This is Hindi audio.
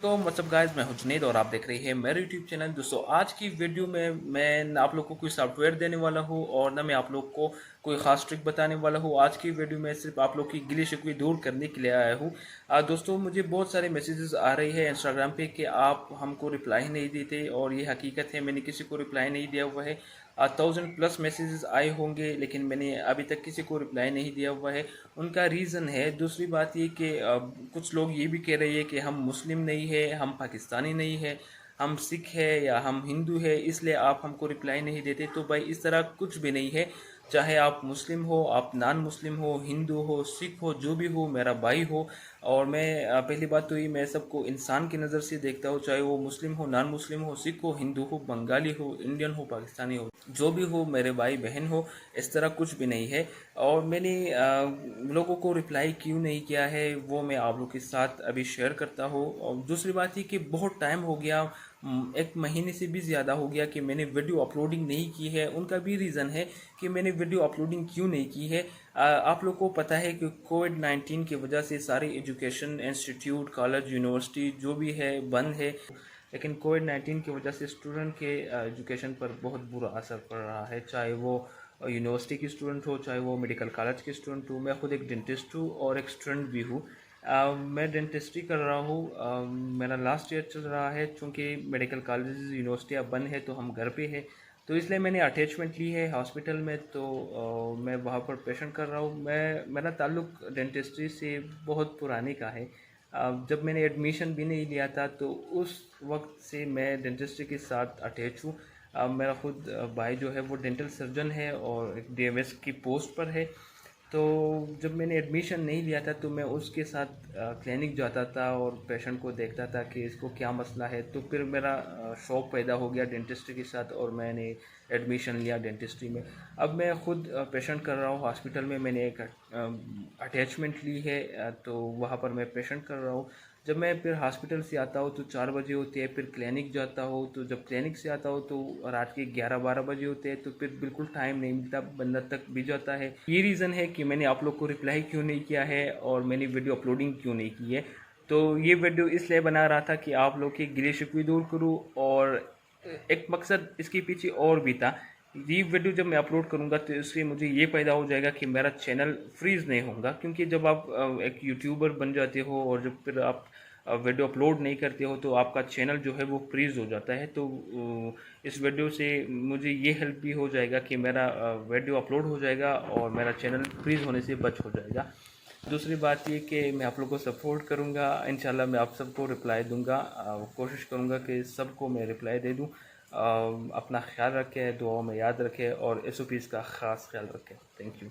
तो मतलब गाइस मैं हूं जुनैद और आप देख रहे हैं मेरे यूट्यूब चैनल। दोस्तों आज की वीडियो में मैं न आप लोग को कोई सॉफ्टवेयर देने वाला हूं और न मैं आप लोग को कोई खास ट्रिक बताने वाला हूं। आज की वीडियो में सिर्फ आप लोग की गिले शिकवे दूर करने के लिए आया हूं। दोस्तों मुझे बहुत सारे मैसेजेस आ रही है इंस्टाग्राम पे कि आप हमको रिप्लाई नहीं देते और ये हकीकत है, मैंने किसी को रिप्लाई नहीं दिया हुआ है। 1000+ मैसेजेस आए होंगे लेकिन मैंने अभी तक किसी को रिप्लाई नहीं दिया हुआ है। उनका रीज़न है, दूसरी बात ये कि कुछ लोग ये भी कह रहे हैं कि हम मुस्लिम नहीं है, हम पाकिस्तानी नहीं है, हम सिख है या हम हिंदू है, इसलिए आप हमको रिप्लाई नहीं देते। तो भाई इस तरह कुछ भी नहीं है। चाहे आप मुस्लिम हो, आप नॉन मुस्लिम हो, हिंदू हो, सिख हो, जो भी हो, मेरा भाई हो। और मैं पहली बात तो ये, मैं सबको इंसान की नज़र से देखता हूँ, चाहे वो मुस्लिम हो, नॉन मुस्लिम हो, सिख हो, हिंदू हो, बंगाली हो, इंडियन हो, पाकिस्तानी हो, जो भी हो, मेरे भाई बहन हो। इस तरह कुछ भी नहीं है। और मैंने लोगों को रिप्लाई क्यों नहीं किया है वो मैं आप लोगों के साथ अभी शेयर करता हूँ। और दूसरी बात ये कि बहुत टाइम हो गया, 1 महीने से भी ज़्यादा हो गया कि मैंने वीडियो अपलोडिंग नहीं की है। उनका भी रीज़न है कि मैंने वीडियो अपलोडिंग क्यों नहीं की है। आप लोग को पता है कि कोविड-19 की वजह से सारे एजुकेशन इंस्टीट्यूट, कॉलेज, यूनिवर्सिटी जो भी है बंद है। लेकिन कोविड-19 की वजह से स्टूडेंट के एजुकेशन पर बहुत बुरा असर पड़ रहा है, चाहे वो यूनिवर्सिटी की स्टूडेंट हो, चाहे वो मेडिकल कॉलेज के स्टूडेंट हो। मैं खुद एक डेंटिस्ट हूँ और एक स्टूडेंट भी हूँ। मैं डेंटिस्ट्री कर रहा हूँ। मेरा लास्ट ईयर चल रहा है। चूँकि मेडिकल कॉलेज यूनिवर्सिटियाँ बंद है तो हम घर पे हैं, तो इसलिए मैंने अटैचमेंट ली है हॉस्पिटल में। तो मैं वहाँ पर पेशेंट कर रहा हूँ। मेरा ताल्लुक़ डेंटिस्ट्री से बहुत पुराने का है। जब मैंने एडमिशन भी नहीं लिया था तो उस वक्त से मैं डेंटिस्ट्री के साथ अटैच हूँ। मेरा खुद भाई जो है वो डेंटल सर्जन है और एक डीएमएस की पोस्ट पर है। तो जब मैंने एडमिशन नहीं लिया था तो मैं उसके साथ क्लिनिक जाता था और पेशेंट को देखता था कि इसको क्या मसला है। तो फिर मेरा शौक़ पैदा हो गया डेंटिस्ट्री के साथ और मैंने एडमिशन लिया डेंटिस्ट्री में। अब मैं खुद पेशेंट कर रहा हूँ हॉस्पिटल में। मैंने एक अटैचमेंट ली है, तो वहाँ पर मैं पेशेंट कर रहा हूँ। जब मैं फिर हॉस्पिटल से आता हूँ तो 4 बजे होती है, फिर क्लिनिक जाता हूँ। तो जब क्लिनिक से आता हूँ तो रात के 11-12 बजे होते हैं, तो फिर बिल्कुल टाइम नहीं मिलता, बंदा तक भी जाता है। ये रीज़न है कि मैंने आप लोग को रिप्लाई क्यों नहीं किया है और मैंने वीडियो अपलोडिंग क्यों नहीं की है। तो ये वीडियो इसलिए बना रहा था कि आप लोग की गिले शिकवे दूर करूँ, और एक मकसद इसके पीछे और भी था। ये वीडियो जब मैं अपलोड करूंगा तो इसलिए मुझे ये पैदा हो जाएगा कि मेरा चैनल फ्रीज़ नहीं होगा। क्योंकि जब आप एक यूट्यूबर बन जाते हो और जब फिर आप वीडियो अपलोड नहीं करते हो तो आपका चैनल जो है वो फ्रीज़ हो जाता है। तो इस वीडियो से मुझे ये हेल्प भी हो जाएगा कि मेरा वीडियो अपलोड हो जाएगा और मेरा चैनल फ्रीज़ होने से बच हो जाएगा। दूसरी बात ये कि मैं आप लोगों को सपोर्ट करूंगा, इंशाल्लाह मैं आप सबको रिप्लाई दूंगा। कोशिश करूंगा कि सबको मैं रिप्लाई दे दूं। अपना ख्याल रखें, दुआओं में याद रखें और SOPs का ख़ास ख्याल रखें। Thank you.